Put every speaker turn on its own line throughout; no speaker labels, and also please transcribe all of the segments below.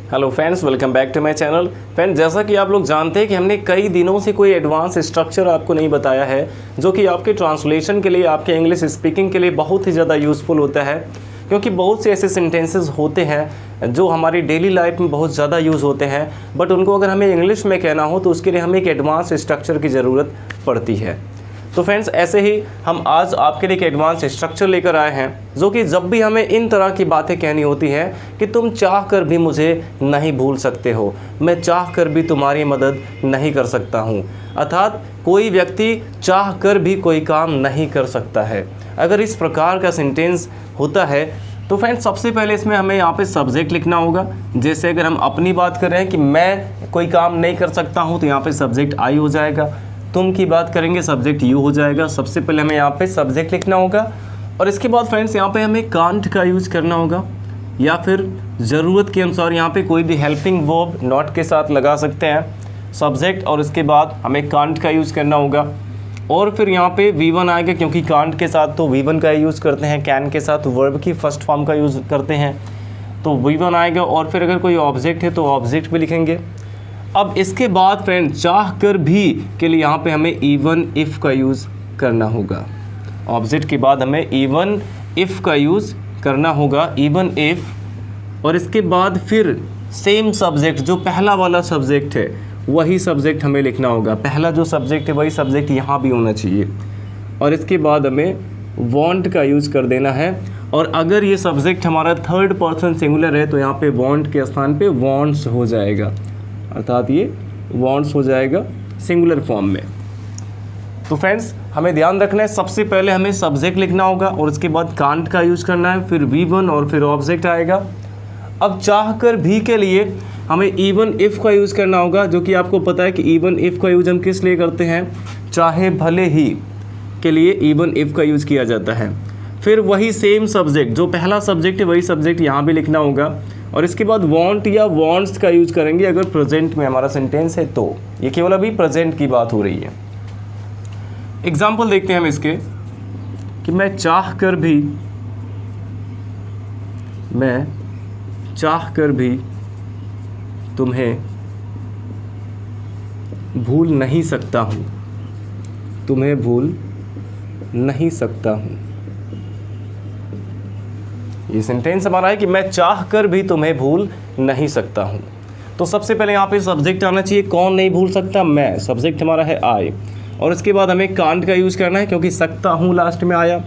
Hello friends, welcome back to my channel. Friends, जैसा कि आप लोग जानते हैं कि हमने कई दिनों से कोई एडवांस स्ट्रक्चर आपको नहीं बताया है जो कि आपके ट्रांसलेशन के लिए, आपके इंग्लिश स्पीकिंग के लिए बहुत ही ज़्यादा यूज़फुल होता है। क्योंकि बहुत से ऐसे सेंटेंसेस होते हैं जो हमारी डेली लाइफ में बहुत ज़्यादा यूज़ होते हैं, बट उनको अगर हमें इंग्लिश में कहना हो तो उसके लिए हमें एक एडवांस स्ट्रक्चर की ज़रूरत पड़ती है। तो फ्रेंड्स, ऐसे ही हम आज आपके लिए एक एडवांस स्ट्रक्चर लेकर आए हैं जो कि जब भी हमें इन तरह की बातें कहनी होती हैं कि तुम चाह कर भी मुझे नहीं भूल सकते हो, मैं चाह कर भी तुम्हारी मदद नहीं कर सकता हूँ, अर्थात कोई व्यक्ति चाह कर भी कोई काम नहीं कर सकता है। अगर इस प्रकार का सेंटेंस होता है तो फ्रेंड्स, सबसे पहले इसमें हमें यहाँ पे सब्जेक्ट लिखना होगा। जैसे अगर हम अपनी बात कर रहे हैं कि मैं कोई काम नहीं कर सकता हूँ तो यहाँ पे सब्जेक्ट आई हो जाएगा। तुम की बात करेंगे सब्जेक्ट यू हो जाएगा। सबसे पहले हमें यहाँ पे सब्जेक्ट लिखना होगा और इसके बाद फ्रेंड्स यहाँ पे हमें कांट का यूज़ करना होगा या फिर ज़रूरत के अनुसार यहाँ पे कोई भी हेल्पिंग वर्ब नॉट के साथ लगा सकते हैं सब्जेक्ट, और इसके बाद हमें कांट का यूज़ करना होगा। और फिर यहाँ पे V1 आएगा क्योंकि कांट के साथ तो V1 का यूज़ करते हैं, कैन के साथ वर्ब की फर्स्ट फॉर्म का यूज़ करते हैं, तो V1 आएगा। और फिर अगर कोई ऑब्जेक्ट है तो ऑब्जेक्ट भी लिखेंगे। अब इसके बाद फ्रेंड चाह कर भी के लिए यहाँ पे हमें इवन इफ़ का यूज़ करना होगा। ऑब्जेक्ट के बाद हमें इवन इफ़ का यूज़ करना होगा, इवन इफ़। और इसके बाद फिर सेम सब्जेक्ट, जो पहला वाला सब्जेक्ट है वही सब्जेक्ट हमें लिखना होगा। पहला जो सब्जेक्ट है वही सब्जेक्ट यहाँ भी होना चाहिए। और इसके बाद हमें वांट का यूज़ कर देना है। और अगर ये सब्जेक्ट हमारा थर्ड पर्सन सिंगुलर है तो यहाँ पे वांट के स्थान पे वांट्स हो जाएगा, अर्थात ये वांट्स हो जाएगा सिंगुलर फॉर्म में। तो फ्रेंड्स, हमें ध्यान रखना है, सबसे पहले हमें सब्जेक्ट लिखना होगा और उसके बाद कांट का यूज़ करना है, फिर V1 और फिर ऑब्जेक्ट आएगा। अब चाह कर भी के लिए हमें इवन इफ़ का यूज़ करना होगा, जो कि आपको पता है कि इवन इफ़ का यूज़ हम किस लिए करते हैं, चाहे भले ही के लिए इवन इफ़ का यूज़ किया जाता है। फिर वही सेम सब्जेक्ट, जो पहला सब्जेक्ट है वही सब्जेक्ट यहाँ भी लिखना होगा। और इसके बाद वांट या वांट्स का यूज़ करेंगे अगर प्रेजेंट में हमारा सेंटेंस है तो। ये केवल अभी प्रेजेंट की बात हो रही है। एग्जाम्पल देखते हैं हम इसके कि मैं चाह कर भी तुम्हें भूल नहीं सकता हूँ, तुम्हें भूल नहीं सकता हूँ। ये सेंटेंस हमारा है कि मैं चाह कर भी तुम्हें भूल नहीं सकता हूँ। तो सबसे पहले यहाँ पे सब्जेक्ट आना चाहिए। कौन नहीं भूल सकता? मैं। सब्जेक्ट हमारा है आई। और इसके बाद हमें कांट का यूज़ करना है क्योंकि सकता हूँ लास्ट में आया,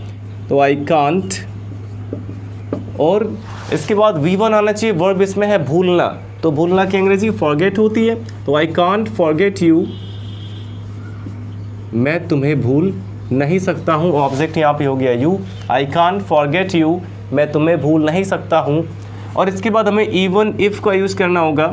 तो आई कांट। और इसके बाद V1 आना चाहिए, वर्ब इसमें है भूलना, तो भूलना की अंग्रेजी फॉरगेट होती है, तो आई कांट फॉरगेट यू, मैं तुम्हें भूल नहीं सकता हूँ। ऑब्जेक्ट यहाँ पे हो गया you, I can't forget you, मैं तुम्हें भूल नहीं सकता हूँ। और इसके बाद हमें इवन इफ़ का यूज़ करना होगा,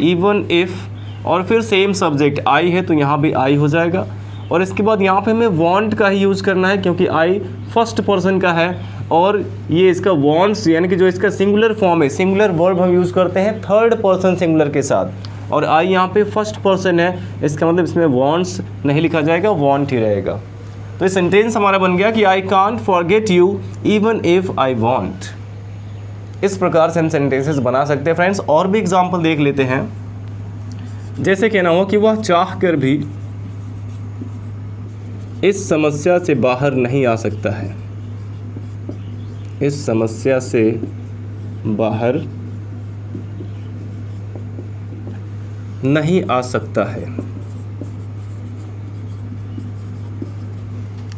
इवन इफ़। और फिर सेम सब्जेक्ट आई है तो यहाँ भी आई हो जाएगा। और इसके बाद यहाँ पे हमें वांट का ही यूज़ करना है क्योंकि आई फर्स्ट पर्सन का है और ये इसका वांट्स यानी कि जो इसका सिंगुलर फॉर्म है, सिंगुलर वर्ब हम यूज़ करते हैं थर्ड पर्सन सिंगुलर के साथ, और आई यहाँ पे फर्स्ट पर्सन है, इसका मतलब इसमें वांट्स नहीं लिखा जाएगा, वांट ही रहेगा। तो ये सेंटेंस हमारा बन गया कि I can't forget you even if I want. इस प्रकार से हम सेंटेंसेस बना सकते हैं फ्रेंड्स। और भी एग्जांपल देख लेते हैं। जैसे कहना हो कि वह चाह कर भी इस समस्या से बाहर नहीं आ सकता है, इस समस्या से बाहर नहीं आ सकता है।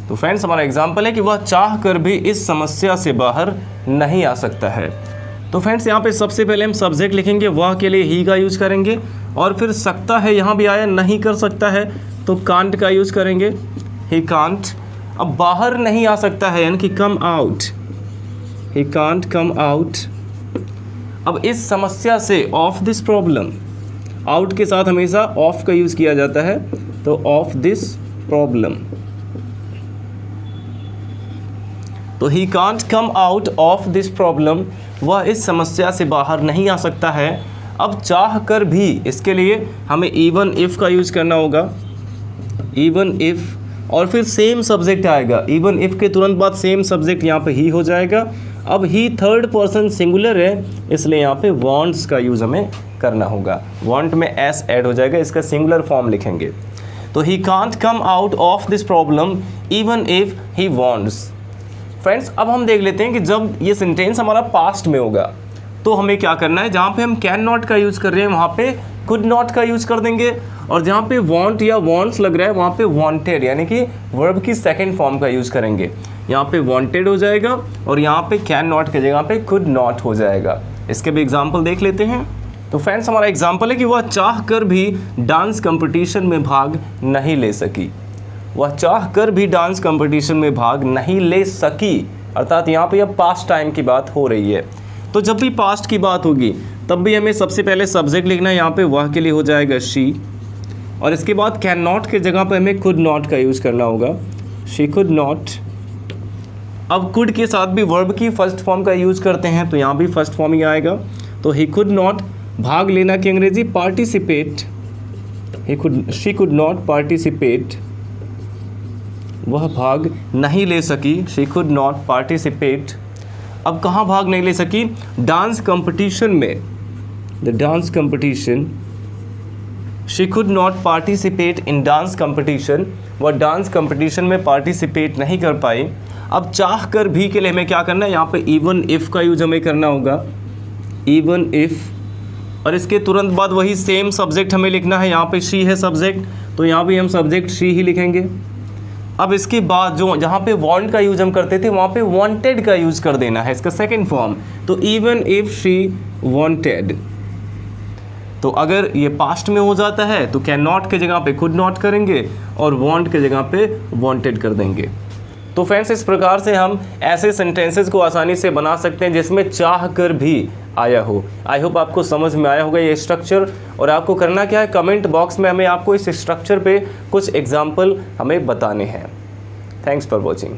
तो फ्रेंड्स, हमारा एग्जाम्पल है कि वह चाह कर भी इस समस्या से बाहर नहीं आ सकता है। तो फ्रेंड्स, यहाँ पे सबसे पहले हम सब्जेक्ट लिखेंगे, वह के लिए ही का यूज़ करेंगे। और फिर सकता है यहाँ भी आया, नहीं कर सकता है तो कांट का यूज़ करेंगे, ही कांट। अब बाहर नहीं आ सकता है यानी कि come out, he can't come out. अब इस समस्या से, ऑफ दिस प्रॉब्लम, आउट के साथ हमेशा ऑफ का यूज़ किया जाता है, तो ऑफ दिस प्रॉब्लम, तो he can't come out of this problem, वह इस समस्या से बाहर नहीं आ सकता है। अब चाह कर भी, इसके लिए हमें इवन इफ़ का यूज़ करना होगा, इवन इफ़। और फिर सेम सब्जेक्ट आएगा, इवन इफ़ के तुरंत बाद सेम सब्जेक्ट यहाँ पे ही हो जाएगा। अब ही थर्ड पर्सन सिंगुलर है, इसलिए यहाँ पे वांट्स का यूज़ हमें करना होगा। वांट में एस ऐड हो जाएगा, इसका सिंगुलर फॉर्म लिखेंगे। तो he can't come out of this problem even if he wants. Friends, अब हम देख लेते हैं कि जब ये सेंटेंस हमारा पास्ट में होगा तो हमें क्या करना है। जहाँ पे हम कैन नॉट का यूज़ कर रहे हैं वहाँ पे कुड नॉट का यूज़ कर देंगे, और जहाँ पे वांट या वांट्स लग रहा है वहाँ पे वांटेड यानी कि वर्ब की सेकंड फॉर्म का यूज़ करेंगे। यहाँ पे वांटेड हो जाएगा और यहाँ पे कैन नॉट की जगह पे कुड नॉट हो जाएगा। इसके भी एग्जाम्पल देख लेते हैं। तो फ्रेंड्स, हमारा एग्जाम्पल है कि वह चाह कर भी डांस कंपटीशन में भाग नहीं ले सकी। वह चाह कर भी डांस कंपटीशन में भाग नहीं ले सकी, अर्थात यहाँ पे अब पास्ट टाइम की बात हो रही है। तो जब भी पास्ट की बात होगी तब भी हमें सबसे पहले सब्जेक्ट लिखना है। यहाँ पे वह के लिए हो जाएगा शी, और इसके बाद कैन नॉट के जगह पे हमें कुड नॉट का यूज़ करना होगा, शी कुड नॉट। अब कुड के साथ भी वर्ब की फर्स्ट फॉर्म का यूज़ करते हैं, तो यहाँ भी फर्स्ट फॉर्म ही आएगा। तो ही कुड नॉट, भाग लेना की अंग्रेजी participate, she could not participate, वह भाग नहीं ले सकी, शी कुड नॉट पार्टिसिपेट। अब कहाँ भाग नहीं ले सकी? डांस कंपटीशन में, the dance competition, she could not participate in dance competition, वह डांस कंपटीशन में पार्टिसिपेट नहीं कर पाई। अब चाह कर भी के लिए हमें क्या करना है, यहाँ पे इवन इफ़ का यूज हमें करना होगा, इवन इफ़, और इसके तुरंत बाद वही सेम सब्जेक्ट हमें लिखना है। यहाँ पे शी है सब्जेक्ट, तो यहाँ भी हम सब्जेक्ट शी ही लिखेंगे। अब इसके बाद जो जहाँ पे वांट का यूज हम करते थे वहाँ पे वांटेड का यूज कर देना है, इसका सेकंड फॉर्म। तो इवन इफ शी वांटेड, तो अगर ये पास्ट में हो जाता है तो कैन नॉट के जगह पे कुड नॉट करेंगे और वांट के जगह पे वांटेड कर देंगे। तो फ्रेंड्स, इस प्रकार से हम ऐसे सेंटेंसेस को आसानी से बना सकते हैं जिसमें चाह कर भी आया हो। आई होप आपको समझ में आया होगा ये स्ट्रक्चर। और आपको करना क्या है, कमेंट बॉक्स में हमें आपको इस स्ट्रक्चर पे कुछ एग्जाम्पल हमें बताने हैं। Thanks for watching.